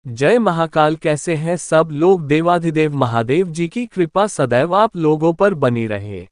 जय महाकाल। कैसे हैं सब लोग। देवाधिदेव महादेव जी की कृपा सदैव आप लोगों पर बनी रहे।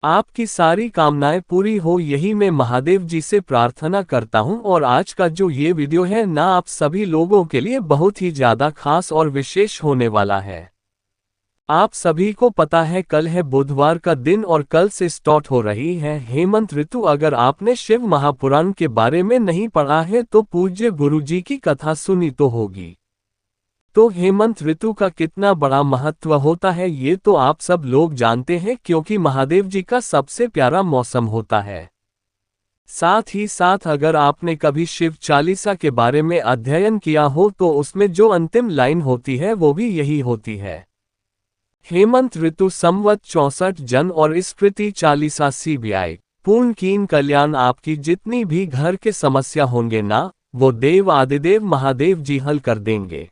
आपकी सारी कामनाएं पूरी हो, यही मैं महादेव जी से प्रार्थना करता हूं। और आज का जो ये वीडियो है ना, आप सभी लोगों के लिए बहुत ही ज्यादा खास और विशेष होने वाला है। आप सभी को पता है कल है बुधवार का दिन और कल से स्टार्ट हो रही है हेमंत ऋतु। अगर आपने शिव महापुराण के बारे में नहीं पढ़ा है तो पूज्य गुरु जी की कथा सुनी तो होगी। तो हेमंत ऋतु का कितना बड़ा महत्व होता है ये तो आप सब लोग जानते हैं, क्योंकि महादेव जी का सबसे प्यारा मौसम होता है। साथ ही साथ अगर आपने कभी शिव चालीसा के बारे में अध्ययन किया हो तो उसमें जो अंतिम लाइन होती है वो भी यही होती है। हेमंत ऋतु संवत 64 जन और स्मृति चालीसा CBI पूर्ण कीन कल्याण। आपकी जितनी भी घर के समस्या होंगे ना, वो देव आदिदेव महादेव जी हल कर देंगे।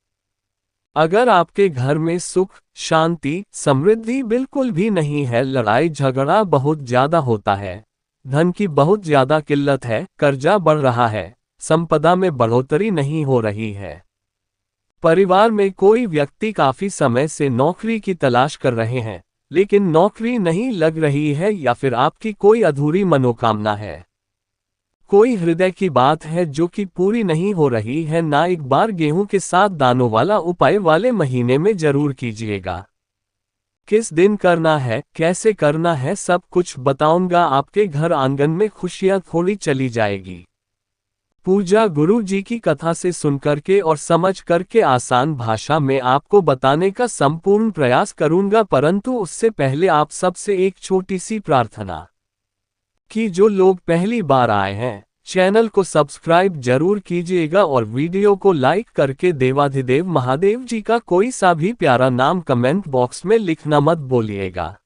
अगर आपके घर में सुख शांति समृद्धि बिल्कुल भी नहीं है, लड़ाई झगड़ा बहुत ज्यादा होता है, धन की बहुत ज्यादा किल्लत है, कर्जा बढ़ रहा है, संपदा में बढ़ोतरी नहीं हो रही है, परिवार में कोई व्यक्ति काफी समय से नौकरी की तलाश कर रहे हैं लेकिन नौकरी नहीं लग रही है, या फिर आपकी कोई अधूरी मनोकामना है, कोई हृदय की बात है जो कि पूरी नहीं हो रही है ना, एक बार गेहूं के 7 दानों वाला उपाय वाले महीने में जरूर कीजिएगा। किस दिन करना है, कैसे करना है, सब कुछ बताऊंगा। आपके घर आंगन में खुशियां थोड़ी चली जाएगी। पूजा गुरु जी की कथा से सुनकर के और समझ करके आसान भाषा में आपको बताने का संपूर्ण प्रयास करूंगा, परंतु उससे पहले आप सबसे एक छोटी सी प्रार्थना कि जो लोग पहली बार आए हैं चैनल को सब्सक्राइब जरूर कीजिएगा और वीडियो को लाइक करके देवाधिदेव महादेव जी का कोई सा भी प्यारा नाम कमेंट बॉक्स में लिखना मत भूलिएगा।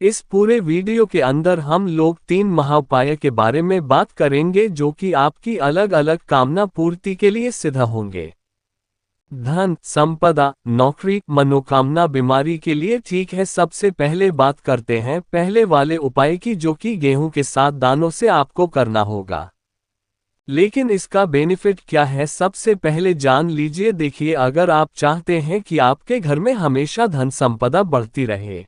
इस पूरे वीडियो के अंदर हम लोग 3 महाउपाय के बारे में बात करेंगे जो कि आपकी अलग अलग कामना पूर्ति के लिए सिद्ध होंगे। धन संपदा नौकरी मनोकामना बीमारी के लिए ठीक है। सबसे पहले बात करते हैं पहले वाले उपाय की, जो कि गेहूं के 7 दानों से आपको करना होगा। लेकिन इसका बेनिफिट क्या है, सबसे पहले जान लीजिए। देखिए, अगर आप चाहते हैं कि आपके घर में हमेशा धन संपदा बढ़ती रहे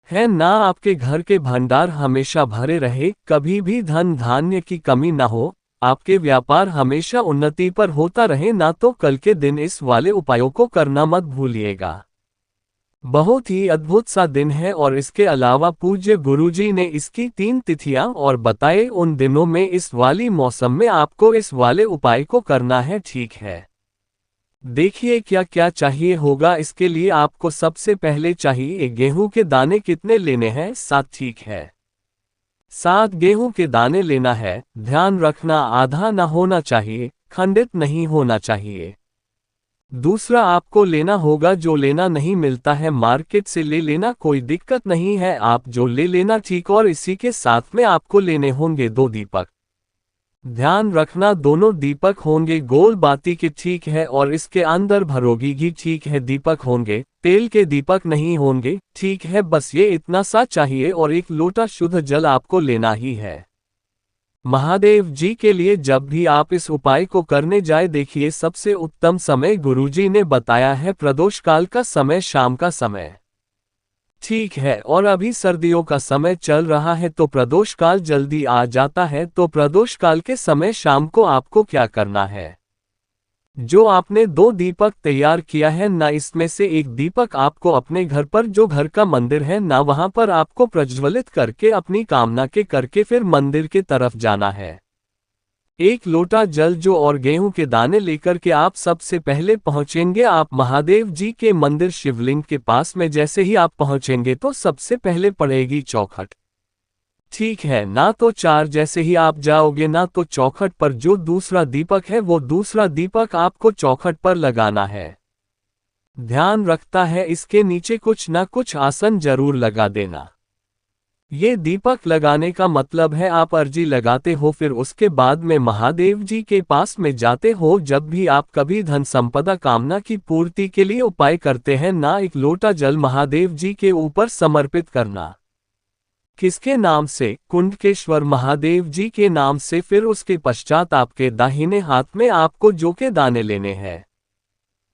है ना, आपके घर के भंडार हमेशा भरे रहे, कभी भी धन धान्य की कमी ना हो, आपके व्यापार हमेशा उन्नति पर होता रहे ना, तो कल के दिन इस वाले उपायों को करना मत भूलिएगा। बहुत ही अद्भुत सा दिन है और इसके अलावा पूज्य गुरुजी ने इसकी 3 तिथियां और बताए। उन दिनों में इस वाली मौसम में आपको इस वाले उपाय को करना है, ठीक है। देखिए क्या क्या चाहिए होगा। इसके लिए आपको सबसे पहले चाहिए गेहूं के दाने। कितने लेने हैं? 7, ठीक है। 7 गेहूं के दाने लेना है। ध्यान रखना आधा ना होना चाहिए, खंडित नहीं होना चाहिए। दूसरा आपको लेना होगा, जो लेना नहीं मिलता है मार्केट से ले लेना, कोई दिक्कत नहीं है, आप जो ले लेना ठीक। और इसी के साथ में आपको लेने होंगे 2 दीपक। ध्यान रखना दोनों दीपक होंगे गोल बाती के, ठीक है। और इसके अंदर भरोगी घी, ठीक है। दीपक होंगे तेल के, दीपक नहीं होंगे, ठीक है। बस ये इतना सा चाहिए और 1 लोटा शुद्ध जल आपको लेना ही है महादेव जी के लिए। जब भी आप इस उपाय को करने जाए, देखिए सबसे उत्तम समय गुरुजी ने बताया है प्रदोष काल का समय, शाम का समय, ठीक है। और अभी सर्दियों का समय चल रहा है तो प्रदोष काल जल्दी आ जाता है। तो प्रदोष काल के समय शाम को आपको क्या करना है, जो आपने 2 दीपक तैयार किया है ना, इसमें से 1 दीपक आपको अपने घर पर, जो घर का मंदिर है ना, वहां पर आपको प्रज्वलित करके अपनी कामना के करके फिर मंदिर के तरफ जाना है। 1 लोटा जल जो और गेहूं के दाने लेकर के आप सबसे पहले पहुंचेंगे आप महादेव जी के मंदिर शिवलिंग के पास में। जैसे ही आप पहुंचेंगे तो सबसे पहले पड़ेगी चौखट, ठीक है ना। तो 4 जैसे ही आप जाओगे ना, तो चौखट पर जो दूसरा दीपक है वो दूसरा दीपक आपको चौखट पर लगाना है। ध्यान रखता है इसके नीचे कुछ ना कुछ आसन जरूर लगा देना। ये दीपक लगाने का मतलब है आप अर्जी लगाते हो, फिर उसके बाद में महादेव जी के पास में जाते हो। जब भी आप कभी धन संपदा कामना की पूर्ति के लिए उपाय करते हैं ना, 1 लोटा जल महादेव जी के ऊपर समर्पित करना, किसके नाम से? कुंडकेश्वर महादेव जी के नाम से। फिर उसके पश्चात आपके दाहिने हाथ में आपको जौ के दाने लेने हैं।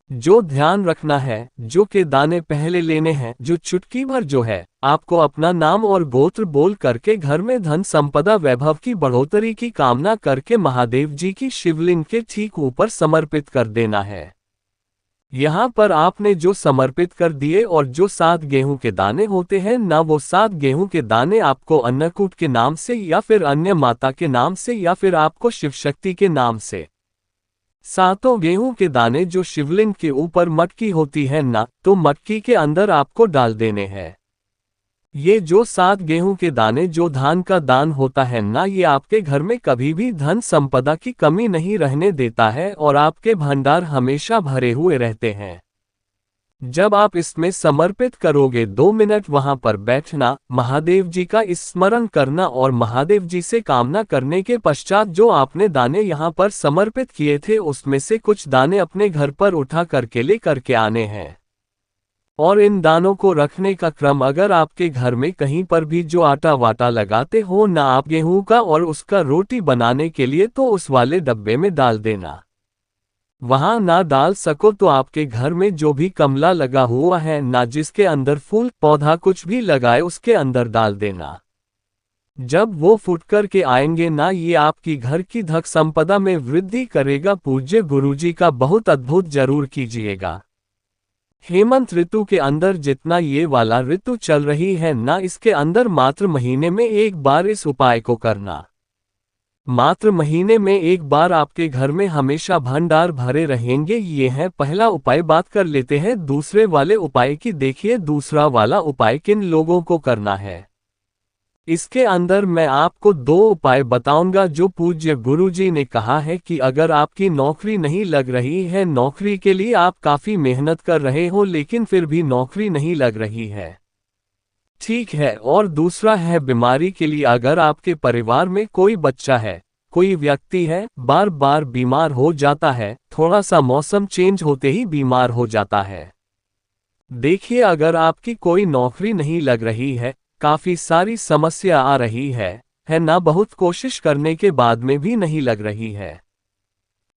जो ध्यान रखना है, जौ के दाने पहले लेने हैं। जो चुटकी भर जो है, आपको अपना नाम और गोत्र बोल करके घर में धन संपदा वैभव की बढ़ोतरी की कामना करके महादेव जी की शिवलिंग के ठीक ऊपर समर्पित कर देना है। यहाँ पर आपने जो समर्पित कर दिए और जो 7 गेहूं के दाने होते हैं ना, वो 7 गेहूं के दाने आपको अन्नकूट के नाम से या फिर अन्य माता के नाम से या फिर आपको शिव शक्ति के नाम से, 7 गेहूं के दाने जो शिवलिंग के ऊपर मटकी होती है ना, तो मटकी के अंदर आपको डाल देने हैं। ये जो 7 गेहूं के दाने जो धान का दान होता है ना, ये आपके घर में कभी भी धन संपदा की कमी नहीं रहने देता है और आपके भंडार हमेशा भरे हुए रहते हैं। जब आप इसमें समर्पित करोगे 2 मिनट वहां पर बैठना, महादेव जी का स्मरण करना और महादेव जी से कामना करने के पश्चात जो आपने दाने यहाँ पर समर्पित किए थे उसमें से कुछ दाने अपने घर पर उठा करके ले करके आने हैं। और इन दानों को रखने का क्रम, अगर आपके घर में कहीं पर भी जो आटा वाटा लगाते हो ना आप गेहूं का और उसका रोटी बनाने के लिए, तो उस वाले डब्बे में डाल देना। वहां ना डाल सको तो आपके घर में जो भी गमला लगा हुआ है ना, जिसके अंदर फूल पौधा कुछ भी लगाए, उसके अंदर डाल देना। जब वो फूट कर के आएंगे ना, ये आपकी घर की धन संपदा में वृद्धि करेगा। पूज्य गुरुजी का बहुत अद्भुत जरूर कीजिएगा। हेमंत ऋतु के अंदर जितना ये वाला ऋतु चल रही है ना, इसके अंदर मात्र महीने में एक बार इस उपाय को करना। मात्र महीने में एक बार आपके घर में हमेशा भंडार भरे रहेंगे। ये है पहला उपाय। बात कर लेते हैं दूसरे वाले उपाय की। देखिए दूसरा वाला उपाय किन लोगों को करना है। इसके अंदर मैं आपको 2 उपाय बताऊंगा जो पूज्य गुरुजी ने कहा है कि अगर आपकी नौकरी नहीं लग रही है, नौकरी के लिए आप काफी मेहनत कर रहे हो लेकिन फिर भी नौकरी नहीं लग रही है, ठीक है। और दूसरा है बीमारी के लिए। अगर आपके परिवार में कोई बच्चा है, कोई व्यक्ति है, बार बार बीमार हो जाता है, थोड़ा सा मौसम चेंज होते ही बीमार हो जाता है। देखिए अगर आपकी कोई नौकरी नहीं लग रही है, काफी सारी समस्या आ रही है ना, बहुत कोशिश करने के बाद में भी नहीं लग रही है,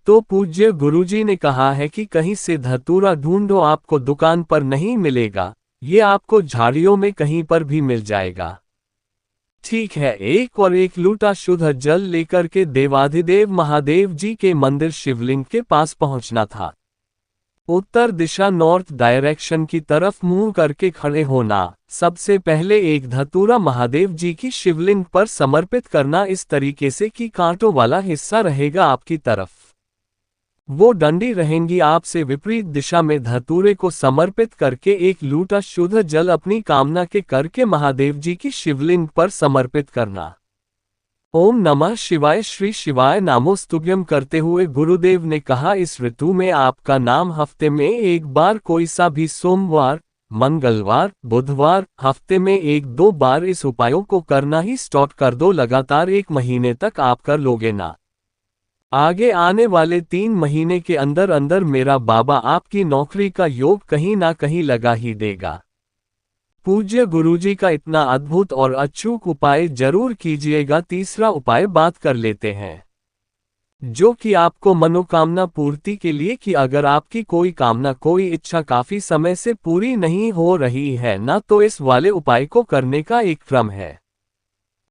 तो पूज्य गुरुजी ने कहा है कि कहीं से धतूरा ढूंढो। आपको दुकान पर नहीं मिलेगा, ये आपको झाड़ियों में कहीं पर भी मिल जाएगा, ठीक है। 1 लूटा शुद्ध जल लेकर के देवाधिदेव महादेव जी के मंदिर शिवलिंग के पास पहुंचना था। उत्तर दिशा नॉर्थ डायरेक्शन की तरफ मुंह करके खड़े होना। सबसे पहले एक धतूरा महादेव जी की शिवलिंग पर समर्पित करना इस तरीके से कि कांटों वाला हिस्सा रहेगा आपकी तरफ, वो डंडी रहेंगी आपसे विपरीत दिशा में। धतूरे को समर्पित करके 1 लूटा शुद्ध जल अपनी कामना के करके महादेव जी की शिवलिंग पर समर्पित करना। ओम नमः शिवाय, श्री शिवाय नामोस्तुभ्यम करते हुए गुरुदेव ने कहा इस ऋतु में आपका नाम हफ्ते में एक बार, कोई सा भी सोमवार, मंगलवार, बुधवार, हफ्ते में 1-2 बार इस उपायों को करना ही स्टार्ट कर दो। लगातार 1 महीने तक आप कर लोगे ना, आगे आने वाले 3 महीने के अंदर अंदर मेरा बाबा आपकी नौकरी का योग कहीं ना कहीं लगा ही देगा। पूज्य गुरुजी का इतना अद्भुत और अचूक उपाय जरूर कीजिएगा। तीसरा उपाय बात कर लेते हैं, जो कि आपको मनोकामना पूर्ति के लिए, कि अगर आपकी कोई कामना, कोई इच्छा काफी समय से पूरी नहीं हो रही है ना, तो इस वाले उपाय को करने का एक क्रम है।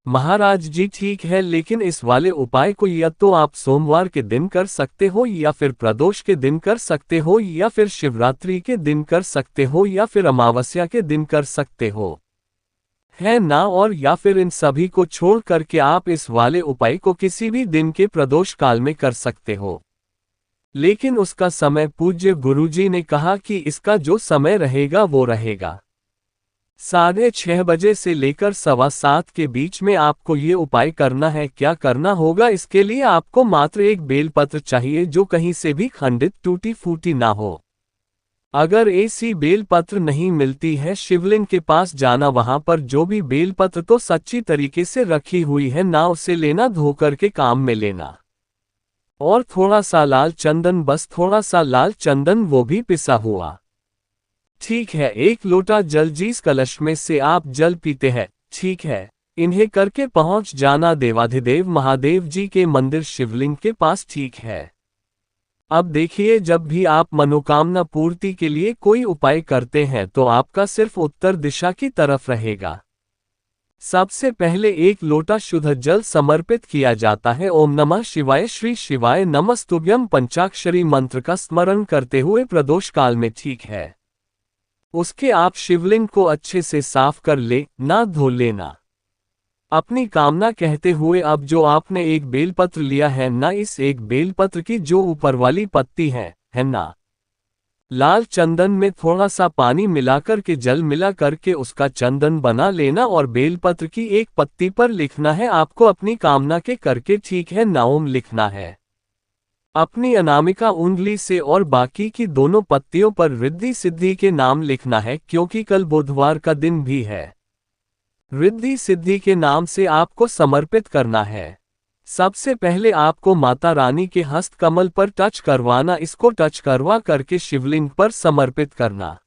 महाराज जी ठीक है, लेकिन इस वाले उपाय को या तो आप सोमवार के दिन कर सकते हो, या फिर प्रदोष के दिन कर सकते हो, या फिर शिवरात्रि के दिन कर सकते हो, या फिर अमावस्या के दिन कर सकते हो, है ना। और या फिर इन सभी को छोड़ करके आप इस वाले उपाय को किसी भी दिन के प्रदोष काल में कर सकते हो, लेकिन उसका समय पूज्य गुरुजी ने कहा कि इसका जो समय रहेगा वो रहेगा 6:30 बजे से लेकर 7:15 के बीच में आपको ये उपाय करना है। क्या करना होगा, इसके लिए आपको मात्र 1 बेलपत्र चाहिए जो कहीं से भी खंडित टूटी फूटी ना हो। अगर ऐसी बेलपत्र नहीं मिलती है, शिवलिंग के पास जाना, वहां पर जो भी बेलपत्र तो सच्ची तरीके से रखी हुई है ना, उसे लेना, धोकर के काम में लेना। और थोड़ा सा लाल चंदन, बस थोड़ा सा लाल चंदन, वो भी पिसा हुआ, ठीक है। 1 लोटा जल, जिस कलश में से आप जल पीते हैं, ठीक है, इन्हें करके पहुंच जाना देवाधिदेव महादेव जी के मंदिर शिवलिंग के पास, ठीक है। अब देखिए, जब भी आप मनोकामना पूर्ति के लिए कोई उपाय करते हैं तो आपका सिर्फ उत्तर दिशा की तरफ रहेगा। सबसे पहले एक लोटा शुद्ध जल समर्पित किया जाता है। ओम नमः शिवाय, श्री शिवाय नमस्तुभ्यं पंचाक्षरी मंत्र का स्मरण करते हुए प्रदोष काल में, ठीक है। उसके आप शिवलिंग को अच्छे से साफ कर ले, ना धो लेना। अपनी कामना कहते हुए अब जो आपने एक बेलपत्र लिया है ना, इस एक बेलपत्र की जो ऊपर वाली पत्ती है ना, लाल चंदन में थोड़ा सा पानी मिलाकर के जल मिला करके उसका चंदन बना लेना और बेलपत्र की एक पत्ती पर लिखना है आपको अपनी कामना के करके, ठीक है ना। ओम लिखना है अपनी अनामिका उंगली से और बाकी की दोनों पत्तियों पर रिद्धि सिद्धि के नाम लिखना है, क्योंकि कल बुधवार का दिन भी है। रिद्धि सिद्धि के नाम से आपको समर्पित करना है। सबसे पहले आपको माता रानी के हस्त कमल पर टच करवाना, इसको टच करवा करके शिवलिंग पर समर्पित करना,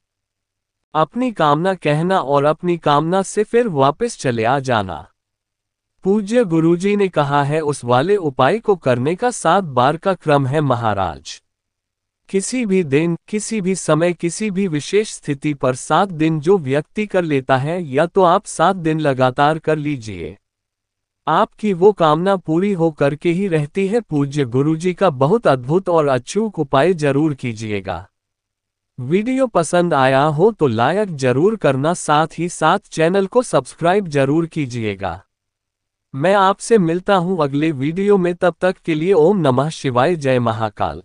अपनी कामना कहना और अपनी कामना से फिर वापस चले आ जाना। पूज्य गुरुजी ने कहा है उस वाले उपाय को करने का 7 बार का क्रम है महाराज। किसी भी दिन, किसी भी समय, किसी भी विशेष स्थिति पर 7 दिन जो व्यक्ति कर लेता है, या तो आप 7 दिन लगातार कर लीजिए, आपकी वो कामना पूरी हो करके ही रहती है। पूज्य गुरुजी का बहुत अद्भुत और अचूक उपाय जरूर कीजिएगा। वीडियो पसंद आया हो तो लाइक जरूर करना, साथ ही साथ चैनल को सब्सक्राइब जरूर कीजिएगा। मैं आपसे मिलता हूं अगले वीडियो में, तब तक के लिए ओम नमः शिवाय, जय महाकाल।